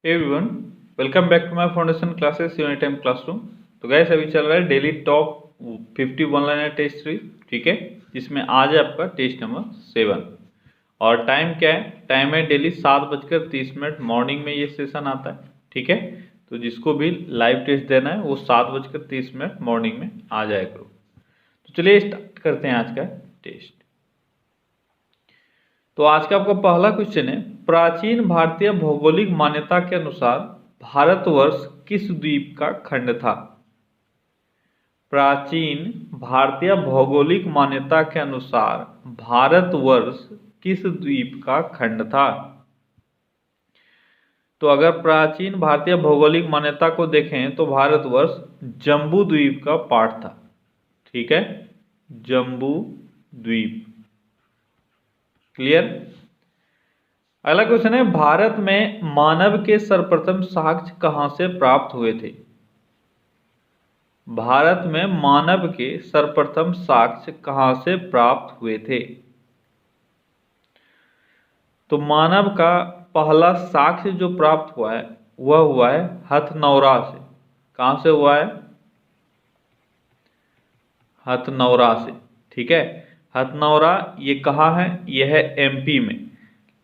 Hey everyone, welcome back to my foundation classes unit time classroom. तो guys अभी चल रहा है daily top 51 liner test series, ठीक है, जिसमें आज है आपका टेस्ट नंबर 7। और टाइम क्या है? टाइम है डेली 7:30 मॉर्निंग में ये सेशन आता है, ठीक है। तो जिसको भी लाइव टेस्ट देना है वो 7:30 मॉर्निंग में आ जाया करो। तो चलिए स्टार्ट करते हैं आज का टेस्ट। तो आज का आपका पहला क्वेश्चन है, प्राचीन भारतीय भौगोलिक मान्यता के अनुसार भारतवर्ष किस द्वीप का खंड था? प्राचीन भारतीय भौगोलिक मान्यता के अनुसार भारतवर्ष किस द्वीप का खंड था? तो अगर प्राचीन भारतीय भौगोलिक मान्यता को देखें तो भारतवर्ष जम्बू द्वीप का पार्ट था, ठीक है, जम्बू द्वीप। क्लियर। अगला क्वेश्चन है, भारत में मानव के सर्वप्रथम साक्ष्य कहां से प्राप्त हुए थे? भारत में मानव के सर्वप्रथम साक्ष्य कहां से प्राप्त हुए थे? तो मानव का पहला साक्ष्य जो प्राप्त हुआ है वह हुआ है हथनौरा से। कहां से हुआ है? हथनौरा से, ठीक है। हथनौरा ये कहाँ है? यह है एमपी में,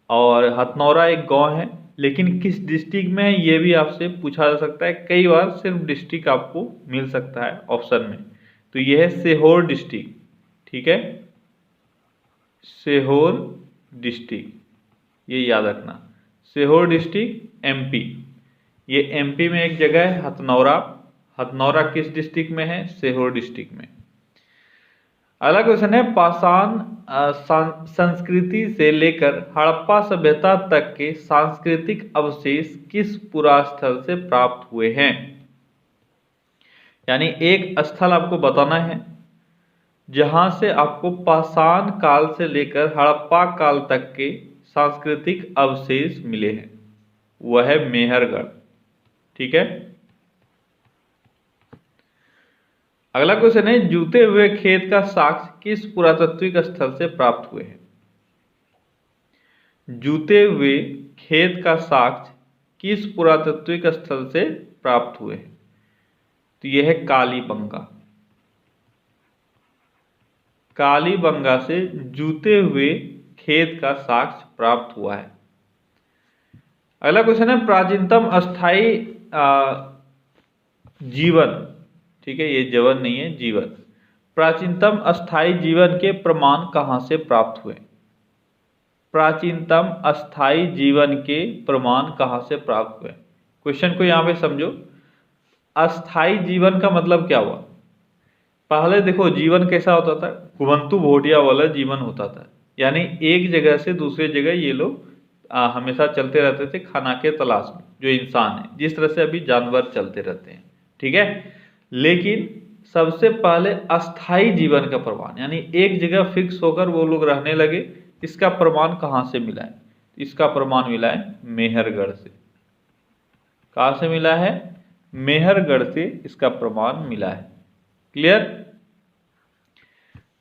और हथनौरा एक गांव है, लेकिन किस डिस्ट्रिक्ट में है ये भी आपसे पूछा जा सकता है। कई बार सिर्फ डिस्ट्रिक्ट आपको मिल सकता है ऑप्शन में। तो यह है सीहोर डिस्ट्रिक्ट, ठीक है, सीहोर डिस्ट्रिक्ट, ये याद रखना, सीहोर डिस्ट्रिक्ट एमपी। ये एमपी में एक जगह है हथनौरा। हथनौरा किस डिस्ट्रिक्ट में है? सीहोर डिस्ट्रिक्ट में। अगला क्वेश्चन है, पाषाण संस्कृति से लेकर हड़प्पा सभ्यता तक के सांस्कृतिक अवशेष किस पुरास्थल से प्राप्त हुए हैं? यानी एक स्थल आपको बताना है जहां से आपको पाषाण काल से लेकर हड़प्पा काल तक के सांस्कृतिक अवशेष मिले हैं। वह है मेहरगढ़, ठीक है। अगला क्वेश्चन है, जूते हुए खेत का साक्ष्य किस पुरातात्विक स्थल से प्राप्त हुए हैं? जूते हुए खेत का साक्ष्य किस पुरातात्विक स्थल से प्राप्त हुए हैं? तो यह है कालीबंगा। कालीबंगा से जूते हुए खेत का साक्ष्य प्राप्त हुआ है। अगला क्वेश्चन है, प्राचीनतम अस्थाई जीवन, ठीक है, ये जीवन नहीं है, जीवन। प्राचीनतम अस्थाई जीवन के प्रमाण कहां से प्राप्त हुए? प्राचीनतम अस्थाई जीवन के प्रमाण कहां से प्राप्त हुए? क्वेश्चन को यहां पे समझो। अस्थाई जीवन का मतलब क्या हुआ? पहले देखो जीवन कैसा होता था, कुवंतु भोटिया वाला जीवन होता था, यानी एक जगह से दूसरे जगह ये लोग हमेशा चलते रहते थे खाना के तलाश में, जो इंसान है, जिस तरह से अभी जानवर चलते रहते हैं, ठीक है। लेकिन सबसे पहले अस्थाई जीवन का प्रमाण, यानी एक जगह फिक्स होकर वो लोग रहने लगे, इसका प्रमाण कहां से मिला है? इसका प्रमाण मिला है मेहरगढ़ से। कहां से मिला है? मेहरगढ़ से इसका प्रमाण मिला है। क्लियर।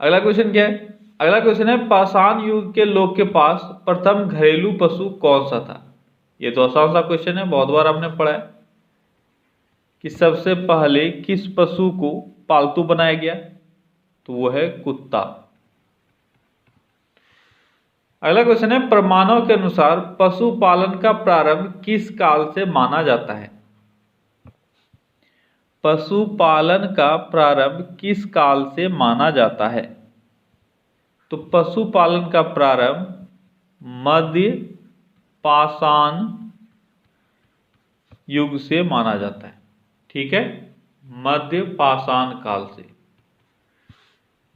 अगला क्वेश्चन क्या है? अगला क्वेश्चन है, पाषाण युग के लोग के पास प्रथम घरेलू पशु कौन सा था? ये तो आसान सा क्वेश्चन है, बहुत बार आपने पढ़ा है कि सबसे पहले किस पशु को पालतू बनाया गया? तो वो है कुत्ता। अगला क्वेश्चन है, प्रमाणों के अनुसार पशुपालन का प्रारंभ किस काल से माना जाता है? पशुपालन का प्रारंभ किस काल से माना जाता है? तो पशुपालन का प्रारंभ मध्य पाषाण युग से माना जाता है, ठीक है, मध्य पाषाण काल से।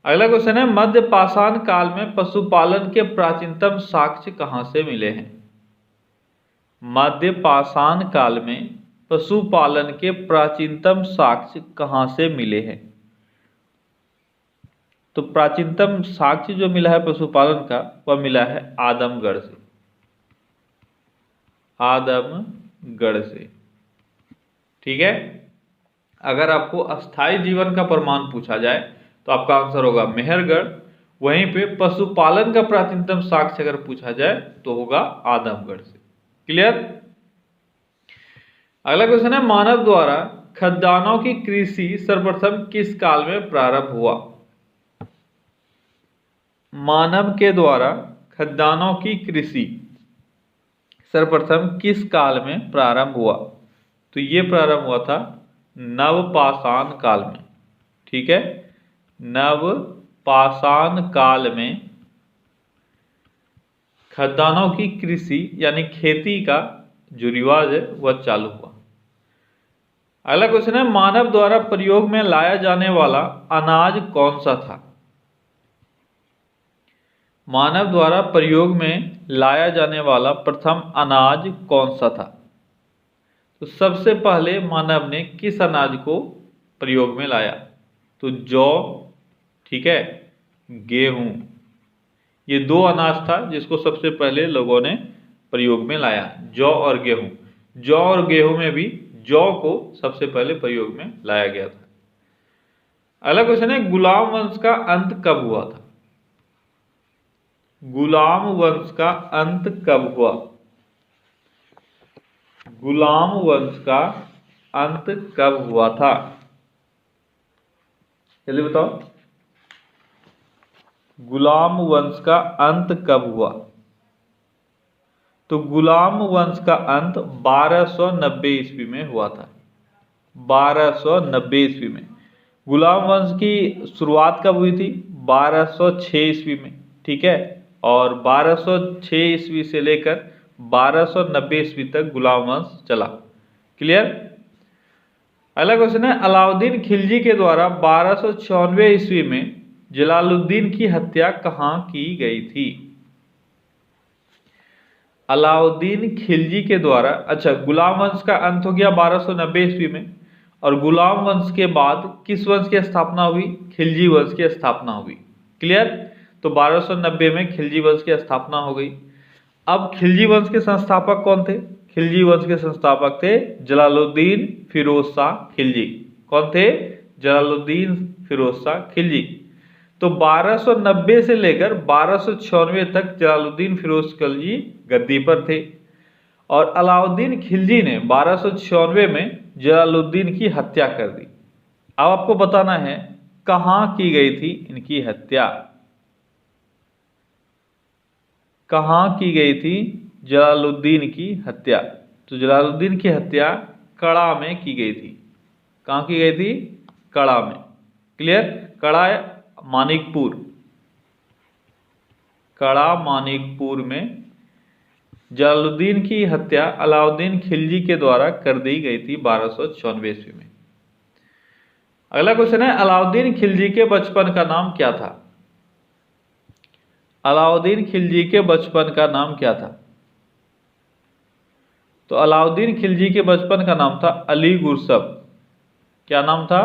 अगला क्वेश्चन है, मध्य पाषाण काल में पशुपालन के प्राचीनतम साक्ष्य कहां से मिले हैं? मध्य पाषाण काल में पशुपालन के प्राचीनतम साक्ष्य कहां से मिले हैं? तो प्राचीनतम साक्ष्य जो मिला है पशुपालन का वह मिला है आदमगढ़ से। आदमगढ़ से, ठीक है। अगर आपको अस्थाई जीवन का प्रमाण पूछा जाए तो आपका आंसर होगा मेहरगढ़। वहीं पे पशुपालन का प्राचीनतम साक्ष्य अगर पूछा जाए तो होगा आदमगढ़ से। क्लियर। अगला क्वेश्चन है, मानव द्वारा खद्यान्नों की कृषि सर्वप्रथम किस काल में प्रारंभ हुआ? मानव के द्वारा खद्यान्नों की कृषि सर्वप्रथम किस काल में प्रारंभ हुआ? तो ये प्रारंभ हुआ था नवपाषाण काल में। ठीक है, नवपाषाण काल में खद्यान्नों की कृषि यानी खेती का जो रिवाज है वह चालू हुआ। अगला क्वेश्चन है, मानव द्वारा प्रयोग में लाया जाने वाला अनाज कौन सा था? मानव द्वारा प्रयोग में लाया जाने वाला प्रथम अनाज कौन सा था? तो सबसे पहले मानव ने किस अनाज को प्रयोग में लाया? तो जौ, ठीक है, गेहूं, ये दो अनाज था जिसको सबसे पहले लोगों ने प्रयोग में लाया, जौ और गेहूं। जौ और गेहूं में भी जौ को सबसे पहले प्रयोग में लाया गया था। अगला क्वेश्चन है, गुलाम वंश का अंत कब हुआ था? गुलाम वंश का अंत कब हुआ? गुलाम वंश का अंत कब हुआ था? जल्दी बताओ, गुलाम वंश का अंत कब हुआ? तो गुलाम वंश का अंत 1290 ईस्वी में हुआ था। 1290 ईस्वी में। गुलाम वंश की शुरुआत कब हुई थी? 1206 ईस्वी में। ठीक है, और 1206 ईस्वी से लेकर 1290 ईस्वी तक गुलाम वंश चला। क्लियर? अगला क्वेश्चन है, अलाउद्दीन खिलजी के द्वारा 1294 ईस्वी में जलालुद्दीन की हत्या कहाँ की गई थी? अलाउद्दीन खिलजी के द्वारा, अच्छा, गुलाम वंश का अंत हो गया 1290 ईस्वी में, और गुलाम वंश के बाद किस वंश की स्थापना हुई? खिलजी वंश की स्थापना हुई। क्लियर? तो 1290 में खिलजी वंश की स्थापना हो गई। अब खिलजी वंश के संस्थापक कौन थे? खिलजी वंश के संस्थापक थे जलालुद्दीन फिरोज शाह खिलजी। कौन थे? जलालुद्दीन फिरोज शाह खिलजी। तो 1290 से लेकर 1296 तक जलालुद्दीन फिरोज खिलजी गद्दी पर थे, और अलाउद्दीन खिलजी ने 1296 में जलालुद्दीन की हत्या कर दी। अब आपको बताना है कहाँ की गई थी इनकी हत्या। कहाँ की गई थी जलालुद्दीन की हत्या? तो जलालुद्दीन की हत्या कड़ा में की गई थी। कहाँ की गई थी? कड़ा में। क्लियर? कड़ा मानिकपुर, कड़ा मानिकपुर में जलालुद्दीन की हत्या अलाउद्दीन खिलजी के द्वारा कर दी गई थी 1296 ईस्वी में। अगला क्वेश्चन है, अलाउद्दीन खिलजी के बचपन का नाम क्या था? अलाउद्दीन खिलजी के बचपन का नाम क्या था? तो अलाउद्दीन खिलजी के बचपन का नाम था अली गुरसब। क्या नाम था?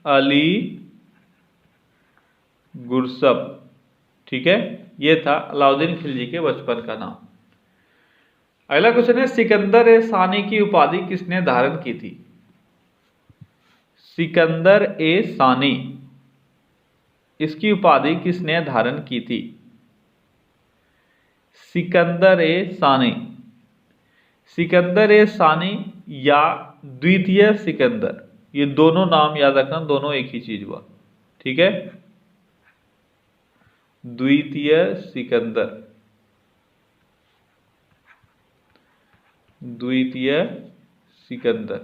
अली गुरसब। ठीक है, ये था अलाउद्दीन खिलजी के बचपन का नाम। अगला क्वेश्चन है, सिकंदर ए सानी की उपाधि किसने धारण की थी? सिकंदर ए सानी, इसकी उपाधि किसने धारण की थी? सिकंदर ए सानी, सिकंदर ए सानी या द्वितीय सिकंदर, ये दोनों नाम याद रखना, दोनों एक ही चीज हुआ। ठीक है, द्वितीय सिकंदर, द्वितीय सिकंदर।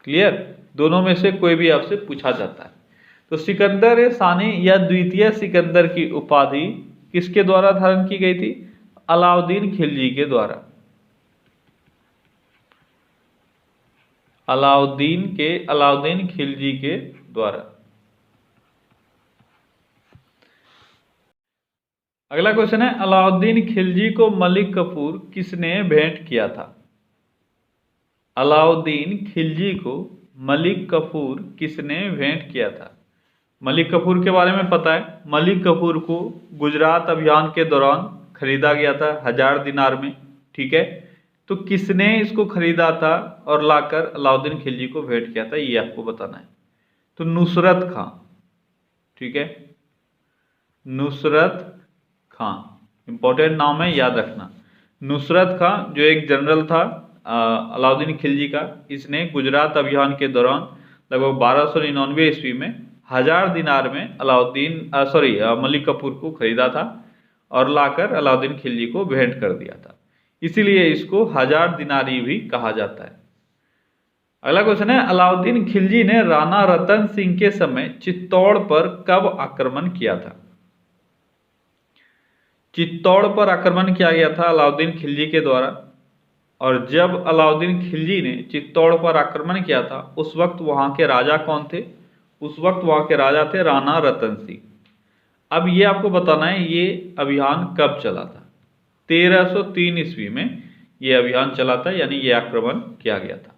क्लियर? दोनों में से कोई भी आपसे पूछा जाता है। तो सिकंदर ए सानी या द्वितीय सिकंदर की उपाधि किसके द्वारा धारण की गई थी? अलाउद्दीन खिलजी के द्वारा। अलाउद्दीन खिलजी के द्वारा। अगला क्वेश्चन है, अलाउद्दीन खिलजी को मलिक कफूर किसने भेंट किया था? अलाउद्दीन खिलजी को मलिक कफूर किसने भेंट किया था? मलिक कफूर के बारे में पता है, मलिक कफूर को गुजरात अभियान के दौरान खरीदा गया था 1000 दिनार में। ठीक है, तो किसने इसको खरीदा था और लाकर अलाउद्दीन खिलजी को भेंट किया था, ये आपको बताना है। तो नुसरत खां। ठीक है, नुसरत खां, इंपॉर्टेंट नाम है, याद रखना। नुसरत खां जो एक जनरल था अलाउद्दीन खिलजी का। इसने गुजरात अभियान के दौरान लगभग 1299 ईस्वी में 1000 दिनार में मलिक कफूर को खरीदा था और लाकर अलाउद्दीन खिलजी को भेंट कर दिया था, इसीलिए इसको 1000 दिनारी भी कहा जाता है। अगला क्वेश्चन है, अलाउद्दीन खिलजी ने राणा रतन सिंह के समय चित्तौड़ पर कब आक्रमण किया था? चित्तौड़ पर आक्रमण किया गया था अलाउद्दीन खिलजी के द्वारा, और जब अलाउद्दीन खिलजी ने चित्तौड़ पर आक्रमण किया था उस वक्त वहां के राजा कौन थे? उस वक्त वहां के राजा थे राणा रतन सिंह। अब ये आपको बताना है ये अभियान कब चला था। 1303 ईस्वी में ये अभियान चला था, यानी ये आक्रमण किया गया था।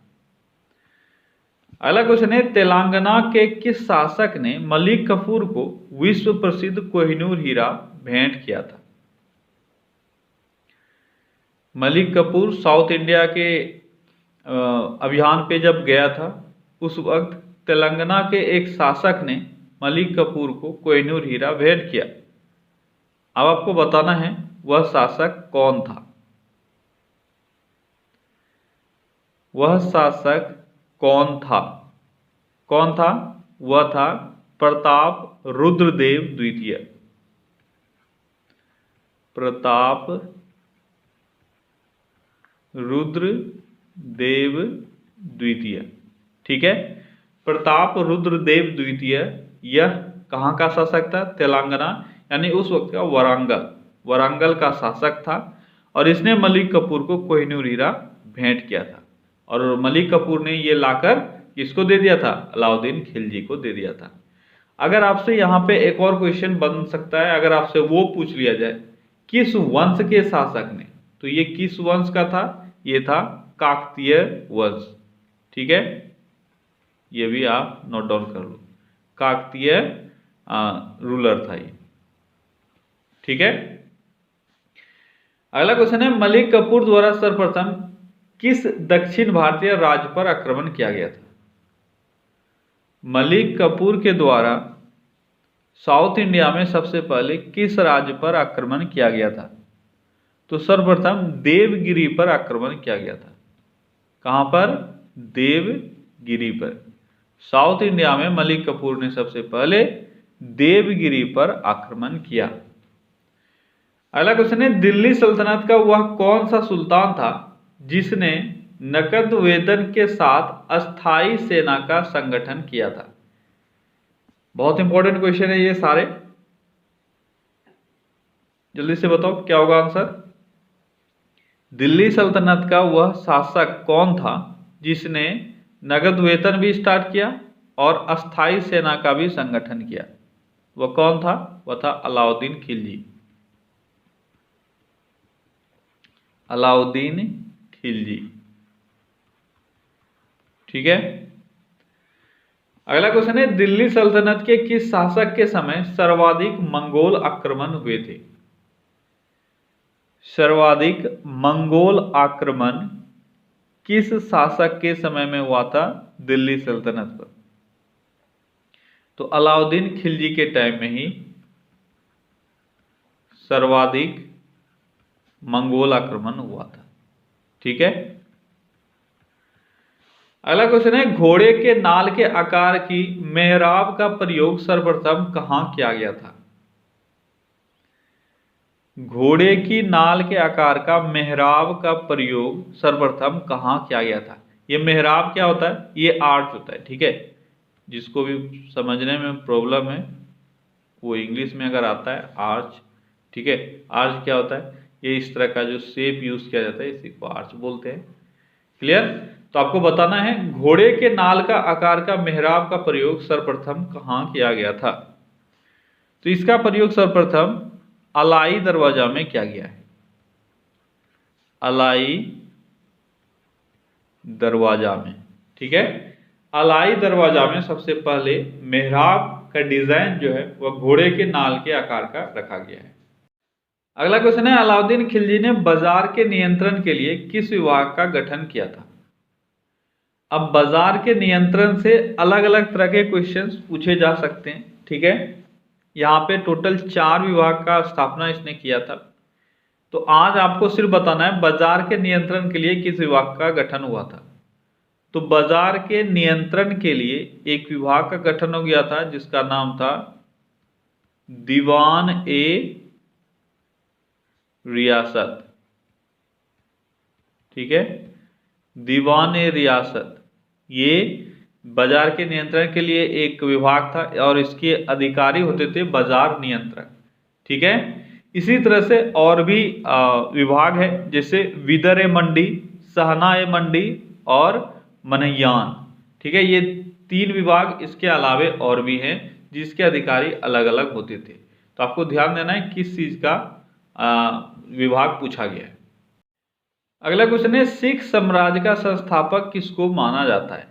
अगला क्वेश्चन है, तेलंगाना के किस शासक ने मलिक कफूर को विश्व प्रसिद्ध कोहिनूर हीरा भेंट किया था? मलिक कफूर साउथ इंडिया के अभियान पे जब गया था उस वक्त तेलंगाना के एक शासक ने मलिक कफूर को कोहिनूर हीरा भेंट किया। अब आपको बताना है वह शासक कौन था। वह शासक कौन था? कौन था? वह था प्रताप रुद्रदेव द्वितीय। प्रताप रुद्रदेव द्वितीय, ठीक है। प्रताप रुद्रदेव द्वितीय यह कहाँ का शासक था? तेलंगाना, यानी उस वक्त का वारंगल का शासक था, और इसने मलिक कफूर को कोहिनूर हीरा भेंट किया था, और मलिक कफूर ने ये लाकर किसको दे दिया था? अलाउद्दीन खिलजी को दे दिया था। अगर आपसे यहाँ पे एक और क्वेश्चन बन सकता है, अगर आपसे वो पूछ लिया जाए किस वंश के शासक ने, तो ये किस वंश का था? ये था काकतीय वंश, ठीक है। ये भी आप नोट डाउन कर लो, काकतीय रूलर था ये, ठीक है। अगला क्वेश्चन है, मलिक कफूर द्वारा सर्वप्रथम किस दक्षिण भारतीय राज्य पर आक्रमण किया गया था? मलिक कफूर के द्वारा साउथ इंडिया में सबसे पहले किस राज्य पर आक्रमण किया गया था? तो सर्वप्रथम देवगिरी पर आक्रमण किया गया था। कहां पर? देवगिरी पर। साउथ इंडिया में मलिक कफूर ने सबसे पहले देवगिरी पर आक्रमण किया। अगला क्वेश्चन है, दिल्ली सल्तनत का वह कौन सा सुल्तान था जिसने नकद वेतन के साथ अस्थाई सेना का संगठन किया था? बहुत इंपॉर्टेंट क्वेश्चन है ये सारे, जल्दी से बताओ क्या होगा आंसर। दिल्ली सल्तनत का वह शासक कौन था जिसने नगद वेतन भी स्टार्ट किया और अस्थाई सेना का भी संगठन किया? वह कौन था? वह था अलाउद्दीन खिलजी। अलाउद्दीन खिलजी, ठीक है। अगला क्वेश्चन है, दिल्ली सल्तनत के किस शासक के समय सर्वाधिक मंगोल आक्रमण हुए थे? सर्वाधिक मंगोल आक्रमण किस शासक के समय में हुआ था दिल्ली सल्तनत पर? तो अलाउद्दीन खिलजी के टाइम में ही सर्वाधिक मंगोल आक्रमण हुआ था, ठीक है। अगला क्वेश्चन है, घोड़े के नाल के आकार की मेहराब का प्रयोग सर्वप्रथम कहां किया गया था? घोड़े की नाल के आकार का मेहराब का प्रयोग सर्वप्रथम कहां किया गया था? ये मेहराब क्या होता है? ये आर्च होता है, ठीक है। जिसको भी समझने में प्रॉब्लम है वो इंग्लिश में अगर आता है आर्च, ठीक है। आर्च क्या होता है? ये इस तरह का जो शेप यूज किया जाता है इसी को आर्च बोलते हैं। क्लियर? तो आपको बताना है घोड़े के नाल का आकार का मेहराब का प्रयोग सर्वप्रथम कहां किया गया था? तो इसका प्रयोग सर्वप्रथम अलाई दरवाजा में किया गया है। अलाई दरवाजा में, ठीक है। अलाई दरवाजा में सबसे पहले मेहराब का डिजाइन जो है वह घोड़े के नाल के आकार का रखा गया है। अगला क्वेश्चन है, अलाउद्दीन खिलजी ने बाजार के नियंत्रण के लिए किस विभाग का गठन किया था? अब बाजार के नियंत्रण से अलग अलग तरह के क्वेश्चंस पूछे जा सकते हैं, ठीक है। यहाँ पे टोटल 4 विभाग का स्थापना इसने किया था। तो आज आपको सिर्फ बताना है बाजार के नियंत्रण के लिए किस विभाग का गठन हुआ था। तो बाजार के नियंत्रण के लिए एक विभाग का गठन हो गया था जिसका नाम था दीवान ए रियासत। ठीक है, दीवान ए रियासत ये बाजार के नियंत्रण के लिए एक विभाग था और इसके अधिकारी होते थे बाजार नियंत्रक। ठीक है, इसी तरह से और भी विभाग है जैसे विदर ए मंडी, सहना ए मंडी और मनैयान। ठीक है, ये 3 विभाग इसके अलावे और भी हैं जिसके अधिकारी अलग अलग होते थे। तो आपको ध्यान देना है किस चीज का विभाग पूछा गया है। अगला क्वेश्चन है, सिख साम्राज्य का संस्थापक किसको माना जाता है।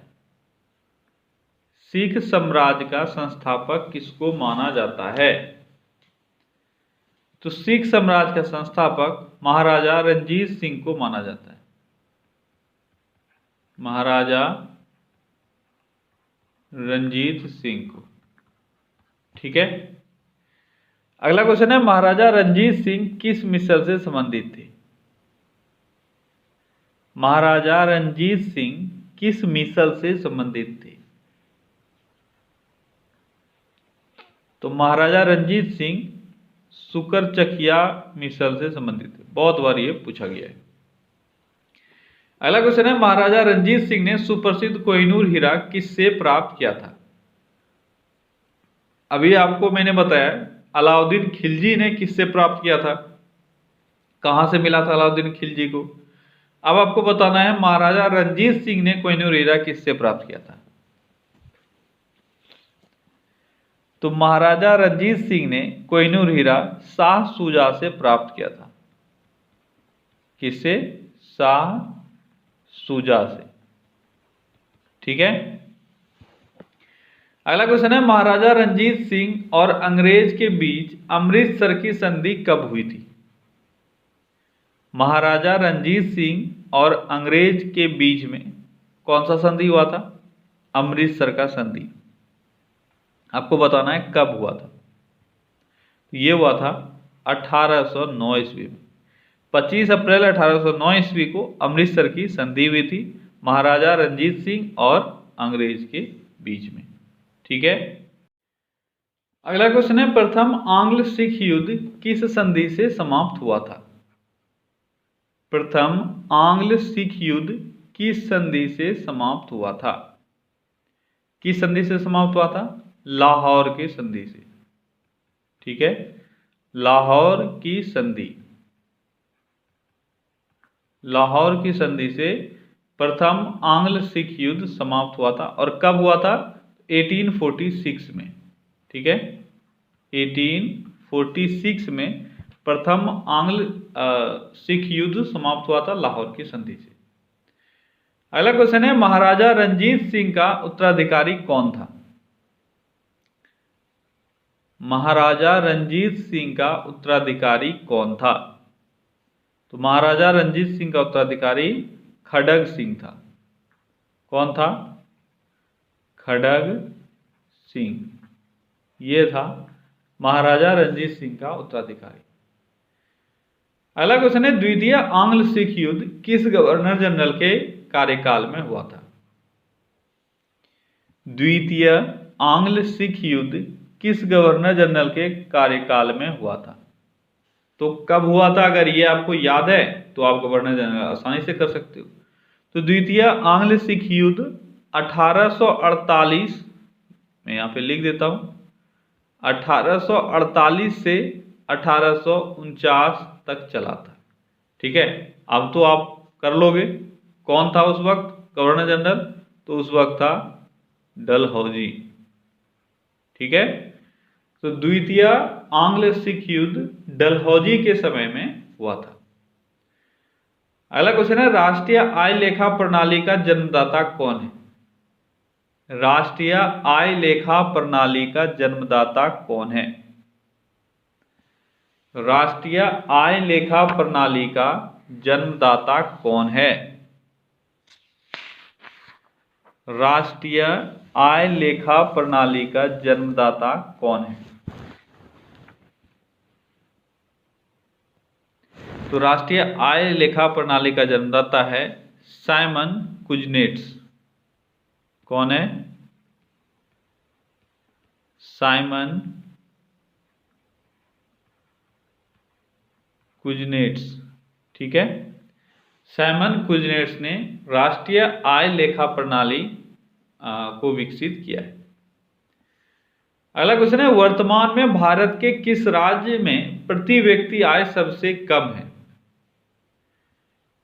सिख साम्राज्य का संस्थापक किसको माना जाता है। तो सिख साम्राज्य का संस्थापक महाराजा रणजीत सिंह को माना जाता है। महाराजा रणजीत सिंह को। ठीक है, अगला क्वेश्चन है, महाराजा रणजीत सिंह किस मिसल से संबंधित थे। महाराजा रणजीत सिंह किस मिसल से संबंधित थे। तो महाराजा रणजीत सिंह सुकरचकिया मिसल से संबंधित थे। बहुत बार ये पूछा गया है। अगला क्वेश्चन है, महाराजा रणजीत सिंह ने सुप्रसिद्ध कोहिनूर हीरा किससे प्राप्त किया था। अभी आपको मैंने बताया अलाउद्दीन खिलजी ने किससे प्राप्त किया था, कहां से मिला था अलाउद्दीन खिलजी को। अब आपको बताना है महाराजा रणजीत सिंह ने कोहिनूर हीरा किससे प्राप्त किया था। तो महाराजा रणजीत सिंह ने कोहिनूर हीरा शाह शुजा से प्राप्त किया था। किससे? शाह शुजा से। ठीक है, अगला क्वेश्चन है, महाराजा रणजीत सिंह और अंग्रेज के बीच अमृतसर की संधि कब हुई थी। महाराजा रणजीत सिंह और अंग्रेज के बीच में कौन सा संधि हुआ था? अमृतसर का संधि। आपको बताना है कब हुआ था। ये हुआ था 1809 ईस्वी में। 25 अप्रैल 1809 ईस्वी को अमृतसर की संधि हुई थी महाराजा रणजीत सिंह और अंग्रेज के बीच में। ठीक है, अगला क्वेश्चन है, प्रथम आंग्ल सिख युद्ध किस संधि से समाप्त हुआ था। प्रथम आंग्ल सिख युद्ध किस संधि से समाप्त हुआ था? किस संधि से समाप्त हुआ था? लाहौर की संधि से। ठीक है, लाहौर की संधि। लाहौर की संधि से प्रथम आंग्ल सिख युद्ध समाप्त हुआ था। और कब हुआ था? 1846 में। ठीक है, 1846 में प्रथम आंग्ल सिख युद्ध समाप्त हुआ था लाहौर की संधि से। अगला क्वेश्चन है, महाराजा रणजीत सिंह का उत्तराधिकारी कौन था। महाराजा रणजीत सिंह का उत्तराधिकारी कौन था? तो महाराजा रणजीत सिंह का उत्तराधिकारी खड़ग सिंह था। कौन था? खड़ग सिंह। ये था महाराजा रणजीत सिंह का उत्तराधिकारी। अगला क्वेश्चन है, द्वितीय आंग्ल सिख युद्ध किस गवर्नर जनरल के कार्यकाल में हुआ था। द्वितीय आंग्ल सिख युद्ध किस गवर्नर जनरल के कार्यकाल में हुआ था? तो कब हुआ था? अगर ये आपको याद है तो आप गवर्नर जनरल आसानी से कर सकते हो। तो द्वितीय आंग्ल सिख युद्ध 1848 मैं यहां पे लिख देता हूं, 1848 से 1849 तक चला था। ठीक है, अब तो आप कर लोगे। कौन था उस वक्त गवर्नर जनरल? तो उस वक्त था डलहौजी। ठीक है, तो द्वितीय आंग्ल सिख युद्ध डलहौजी के समय में हुआ था। अगला क्वेश्चन है, राष्ट्रीय आय लेखा प्रणाली का जन्मदाता कौन है। राष्ट्रीय आय लेखा प्रणाली का जन्मदाता कौन है? राष्ट्रीय आय लेखा प्रणाली का जन्मदाता कौन है? राष्ट्रीय आय लेखा प्रणाली का जन्मदाता कौन है? तो राष्ट्रीय आय लेखा प्रणाली का जन्मदाता है साइमन कुजनेट्स। कौन है? Simon Kuznets. ठीक है, साइमन कुजनेट्स ने राष्ट्रीय आय लेखा प्रणाली को विकसित किया है। अगला क्वेश्चन है, वर्तमान में भारत के किस राज्य में प्रति व्यक्ति आय सबसे कम है?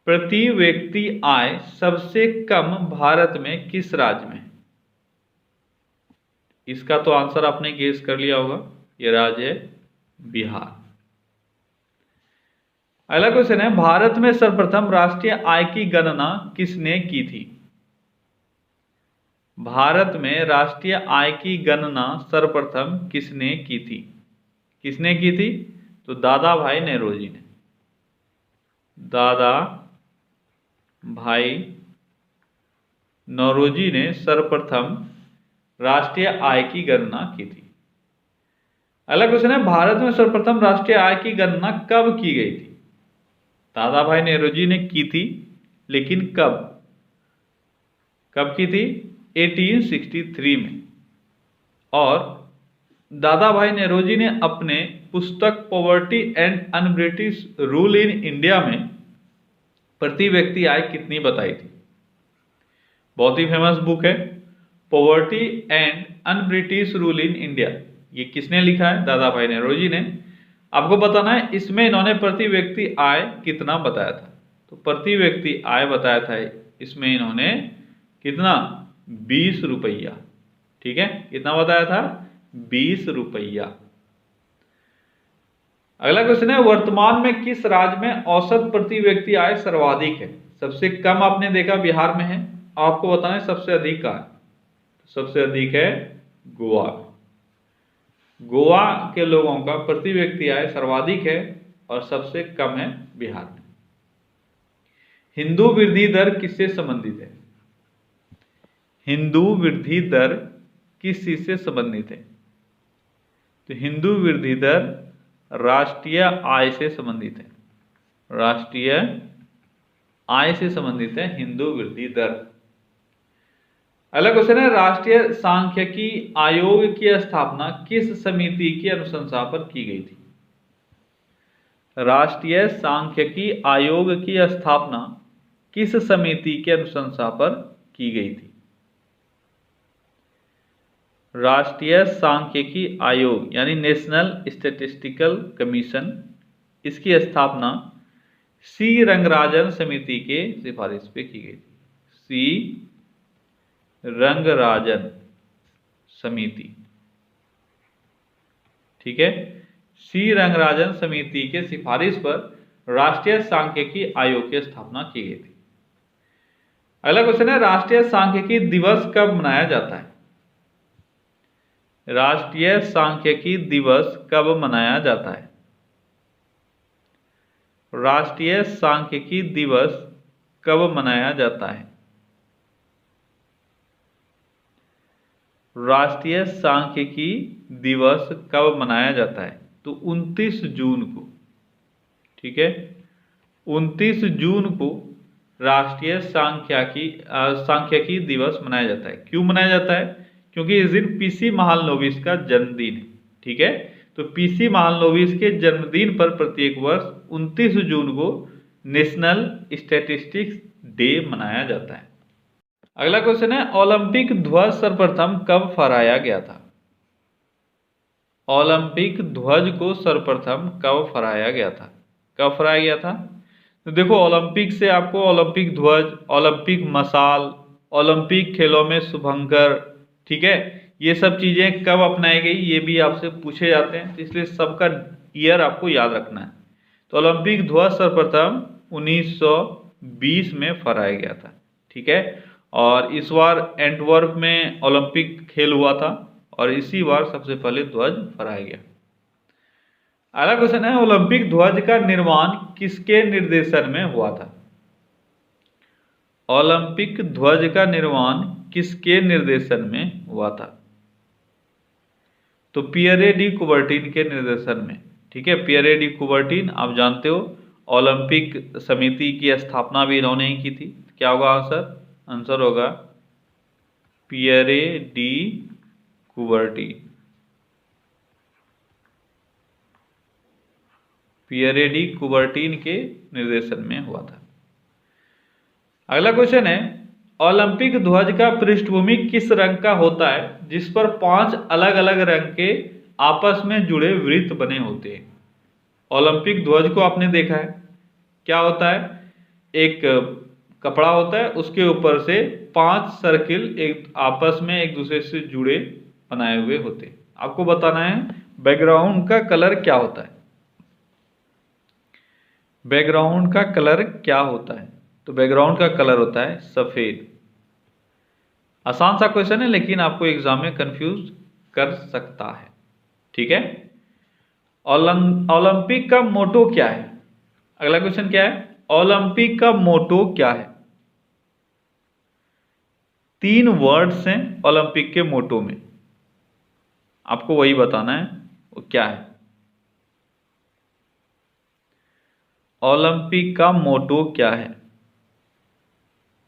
प्रति व्यक्ति आय सबसे कम भारत में किस राज्य में? इसका तो आंसर आपने गेस कर लिया होगा, यह राज्य है बिहार। अगला क्वेश्चन है, भारत में सर्वप्रथम राष्ट्रीय आय की गणना किसने की थी? भारत में राष्ट्रीय आय की गणना सर्वप्रथम किसने की थी? किसने की थी? तो दादा भाई नेहरूजी ने। दादा भाई नौरोजी ने सर्वप्रथम राष्ट्रीय आय की गणना की थी। अगला क्वेश्चन है, भारत में सर्वप्रथम राष्ट्रीय आय की गणना कब की गई थी? दादा भाई नेहरूजी ने की थी, लेकिन कब की थी? 1863 में। और दादा भाई नेहरूजी ने अपने पुस्तक poverty and un British rule in India में प्रति व्यक्ति आय कितनी बताई थी? बहुत ही फेमस बुक है poverty and un British rule in India. ये किसने लिखा है? दादा भाई नेहरूजी ने। आपको बताना है इसमें इन्होंने प्रति व्यक्ति आय कितना बताया था। तो प्रति व्यक्ति आय बताया था इसमें इन्होंने कितना? 20 रुपया। ठीक है, कितना बताया था? 20 रुपया। अगला क्वेश्चन है, वर्तमान में किस राज्य में औसत प्रति व्यक्ति आय सर्वाधिक है? सबसे कम आपने देखा बिहार में है, आपको बताना है सबसे अधिक का है। सबसे अधिक है गोवा। गोवा के लोगों का प्रति व्यक्ति आय सर्वाधिक है और सबसे कम है बिहार में। हिंदू वृद्धि दर किससे संबंधित है? हिंदू वृद्धि दर किस चीज से संबंधित है? तो हिंदू वृद्धि दर राष्ट्रीय आय से संबंधित है। राष्ट्रीय आय से संबंधित है हिंदू वृद्धि दर। अगला क्वेश्चन है, राष्ट्रीय सांख्यिकी आयोग की स्थापना किस समिति की अनुशंसा पर की गई थी? राष्ट्रीय सांख्यिकी आयोग की स्थापना किस समिति के अनुशंसा पर की गई थी? राष्ट्रीय सांख्यिकी आयोग यानी नेशनल स्टैटिस्टिकल कमीशन, इसकी स्थापना सी रंगराजन समिति के सिफारिश पे की गई थी। सी रंगराजन समिति। ठीक है, सी रंगराजन समिति के सिफारिश पर राष्ट्रीय सांख्यिकी आयोग की स्थापना की गई थी। अगला क्वेश्चन है, राष्ट्रीय सांख्यिकी दिवस कब मनाया जाता है? राष्ट्रीय सांख्यिकी दिवस कब मनाया जाता है? राष्ट्रीय सांख्यिकी दिवस कब मनाया जाता है? राष्ट्रीय सांख्यिकी दिवस कब मनाया जाता है? तो 29 जून को। ठीक है, 29 जून को राष्ट्रीय सांख्यिकी दिवस मनाया जाता है। क्यों मनाया जाता है? क्योंकि इस दिन पीसी महालनोबिस का जन्मदिन है। ठीक है, तो पीसी महालनोबिस के जन्मदिन पर प्रत्येक वर्ष 29 जून को नेशनल स्टैटिस्टिक्स डे मनाया जाता है। अगला क्वेश्चन है, ओलंपिक ध्वज सर्वप्रथम कब फहराया गया था? ओलंपिक ध्वज को सर्वप्रथम कब फहराया गया था? कब फहराया गया था? तो देखो, ओलंपिक से आपको ओलंपिक ध्वज, ओलंपिक मशाल, ओलंपिक खेलों में शुभंकर, ठीक है, ये सब चीजें कब अपनाई गई ये भी आपसे पूछे जाते हैं, तो इसलिए सबका ईयर आपको याद रखना है। तो ओलंपिक ध्वज सर्वप्रथम 1920 में फहराया गया था। ठीक है, और इस बार एंटवर्प में ओलंपिक खेल हुआ था और इसी बार सबसे पहले ध्वज फहराया गया। अगला क्वेश्चन है, ओलंपिक ध्वज का निर्माण किसके निर्देशन में हुआ था? ओलंपिक ध्वज का निर्माण किसके निर्देशन में हुआ था? तो पियरे डी कुबर्टिन के निर्देशन में। ठीक है, पियरे डी कुबर्टिन आप जानते हो, ओलंपिक समिति की स्थापना भी इन्होंने ही की थी। क्या होगा आंसर? आंसर होगा पियरे डी कुबर्टी। पियरे डी कुबर्टीन के निर्देशन में हुआ था। अगला क्वेश्चन है, ओलंपिक ध्वज का पृष्ठभूमि किस रंग का होता है जिस पर 5 अलग अलग रंग के आपस में जुड़े वृत्त बने होते हैं? ओलंपिक ध्वज को आपने देखा है, क्या होता है? एक कपड़ा होता है, उसके ऊपर से 5 सर्किल एक आपस में एक दूसरे से जुड़े बनाए हुए होते हैं। आपको बताना है बैकग्राउंड का कलर क्या होता है। बैकग्राउंड का कलर क्या होता है? तो बैकग्राउंड का कलर होता है सफेद। आसान सा क्वेश्चन है लेकिन आपको एग्जाम में कंफ्यूज कर सकता है। ठीक है। ओलंपिक का मोटो क्या है? अगला क्वेश्चन क्या है? ओलंपिक का मोटो क्या है? 3 वर्ड्स हैं ओलंपिक के मोटो में, आपको वही बताना है वो क्या है। ओलंपिक का मोटो क्या है?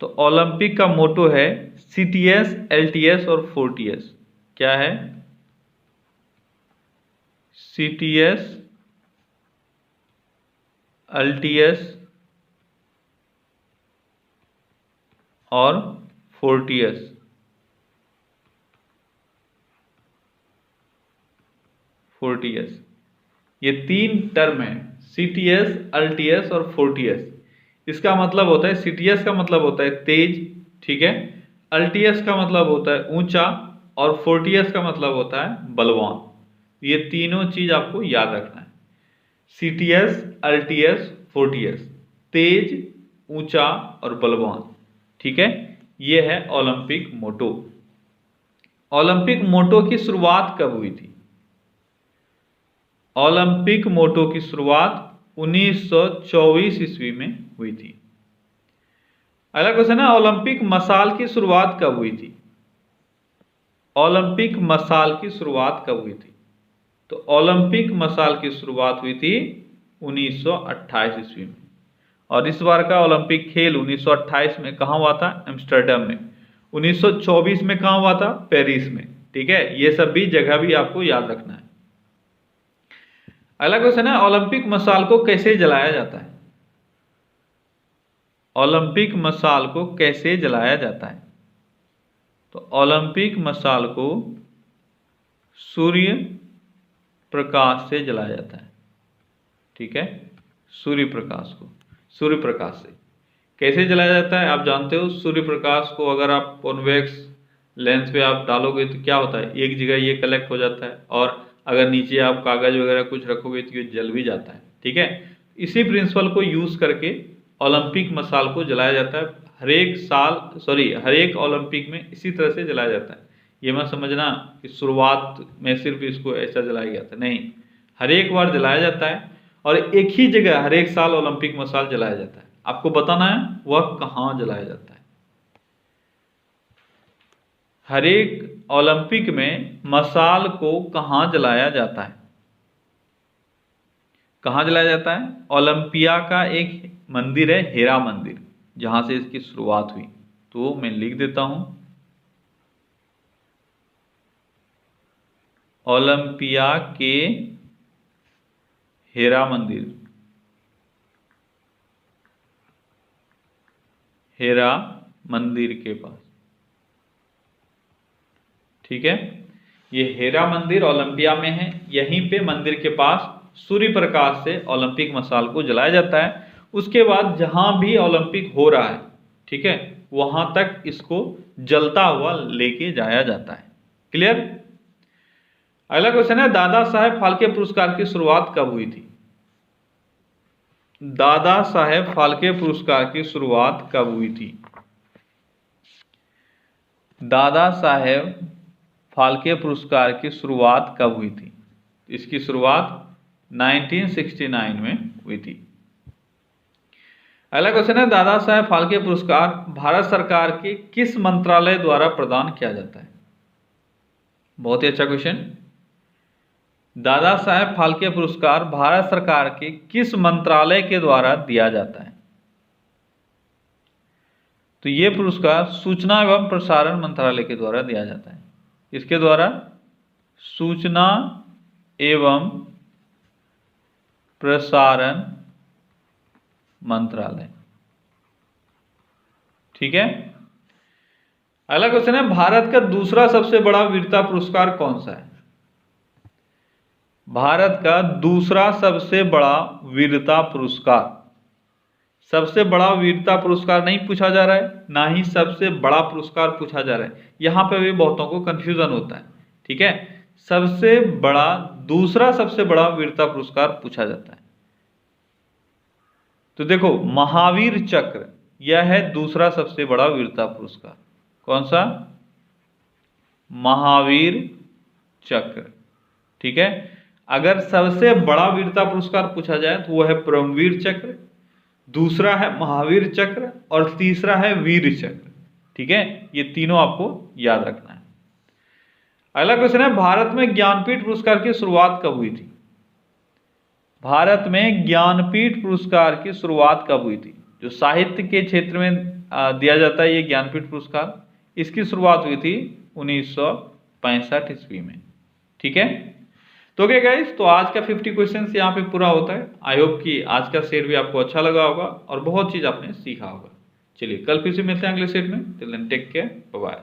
तो ओलंपिक का मोटो है CTS, LTS और 4TS। क्या है? CTS, LTS और 4TS। ये 3 टर्म है, CTS, LTS और 4TS। इसका मतलब होता है, CTS का मतलब होता है तेज, ठीक है, LTS का मतलब होता है ऊंचा और 4TS का मतलब होता है बलवान। ये तीनों चीज आपको याद रखना है। CTS, LTS, 4TS, तेज, ऊंचा और बलवान। ठीक है, ये है ओलंपिक मोटो। ओलंपिक मोटो की शुरुआत कब हुई थी? ओलंपिक मोटो की शुरुआत 1924 ईस्वी में हुई थी। अगला क्वेश्चन है, ओलंपिक मसाल की शुरुआत कब हुई थी? ओलंपिक मसाल की शुरुआत कब हुई थी? तो ओलंपिक मसाल की शुरुआत हुई थी 1928 ईस्वी में। और इस बार का ओलंपिक खेल 1928 में कहाँ हुआ था? एम्स्टर्डम में। 1924 में कहाँ हुआ था? पेरिस में। ठीक है, ये सब भी जगह भी आपको याद रखना है। अगला क्वेश्चन है, ओलंपिक मसाल को कैसे जलाया जाता है? ओलंपिक मसाल को कैसे जलाया जाता है? तो ओलंपिक मसाल को सूर्य प्रकाश से जलाया जाता है। ठीक है, सूर्य प्रकाश से कैसे जलाया जाता है? आप जानते हो, सूर्य प्रकाश को अगर आप कॉन्वेक्स लेंस पे आप डालोगे तो क्या होता है, एक जगह ये कलेक्ट हो जाता है और अगर नीचे आप कागज वगैरह कुछ रखोगे तो ये जल भी जाता है। ठीक है, इसी प्रिंसिपल को यूज करके ओलंपिक मसाल को जलाया जाता है। हर एक ओलंपिक में इसी तरह से जलाया जाता है। ये मत समझना कि शुरुआत में सिर्फ इसको ऐसा जलाया गया था, नहीं, हर एक बार जलाया जाता है और एक ही जगह हर एक साल ओलंपिक मसाल जलाया जाता है। आपको बताना है वह कहाँ जलाया जाता है। हर एक ओलंपिक में मसाल को कहाँ जलाया जाता है? कहाँ जलाया जाता है? ओलंपिया का एक मंदिर है, हेरा मंदिर, जहां से इसकी शुरुआत हुई। तो मैं लिख देता हूं, ओलंपिया के हेरा मंदिर, हेरा मंदिर के पास। ठीक है, ये हेरा मंदिर ओलंपिया में है। यहीं पे मंदिर के पास सूर्य प्रकाश से ओलंपिक मसाल को जलाया जाता है। उसके बाद जहां भी ओलंपिक हो रहा है, ठीक है, वहां तक इसको जलता हुआ लेके जाया जाता है। क्लियर? अगला क्वेश्चन है, दादा साहेब फाल्के पुरस्कार की शुरुआत कब हुई थी? दादा साहेब फाल्के पुरस्कार की शुरुआत कब हुई थी? दादा साहेब फाल्के पुरस्कार की शुरुआत कब हुई थी? इसकी शुरुआत 1969 में हुई थी। अगला क्वेश्चन है, दादा साहेब फाल्के पुरस्कार भारत सरकार के किस मंत्रालय द्वारा प्रदान किया जाता है? बहुत ही अच्छा क्वेश्चन। दादा साहेब फाल्के पुरस्कार भारत सरकार के किस मंत्रालय के द्वारा दिया जाता है? तो ये पुरस्कार सूचना एवं प्रसारण मंत्रालय के द्वारा दिया जाता है। इसके द्वारा सूचना एवं प्रसारण मंत्रालय। ठीक है। अगला क्वेश्चन है, भारत का दूसरा सबसे बड़ा वीरता पुरस्कार कौन सा है? भारत का दूसरा सबसे बड़ा वीरता पुरस्कार, सबसे बड़ा वीरता पुरस्कार नहीं पूछा जा रहा है, ना ही सबसे बड़ा पुरस्कार पूछा जा रहा है। यहां पे भी बहुतों को कंफ्यूजन होता है। ठीक है, सबसे बड़ा, दूसरा सबसे बड़ा वीरता पुरस्कार पूछा जाता है। तो देखो, महावीर चक्र, यह है दूसरा सबसे बड़ा वीरता पुरस्कार। कौन सा? महावीर चक्र। ठीक है। अगर सबसे बड़ा वीरता पुरस्कार पूछा जाए तो वो है परमवीर चक्र, दूसरा है महावीर चक्र और तीसरा है वीर चक्र। ठीक है, ये तीनों आपको याद रखना है। अगला क्वेश्चन है, भारत में ज्ञानपीठ पुरस्कार की शुरुआत कब हुई थी? भारत में ज्ञानपीठ पुरस्कार की शुरुआत कब हुई थी? जो साहित्य के क्षेत्र में दिया जाता है ये ज्ञानपीठ पुरस्कार, इसकी शुरुआत हुई थी 1965 ईस्वी में। ठीक है। तो ओके गाइस, तो आज का 50 क्वेश्चंस यहाँ पे पूरा होता है। आई होप कि आज का सेट भी आपको अच्छा लगा होगा और बहुत चीज आपने सीखा होगा। चलिए, कल फिर से मिलते हैं अगले सेट में। Till then take care, bye bye.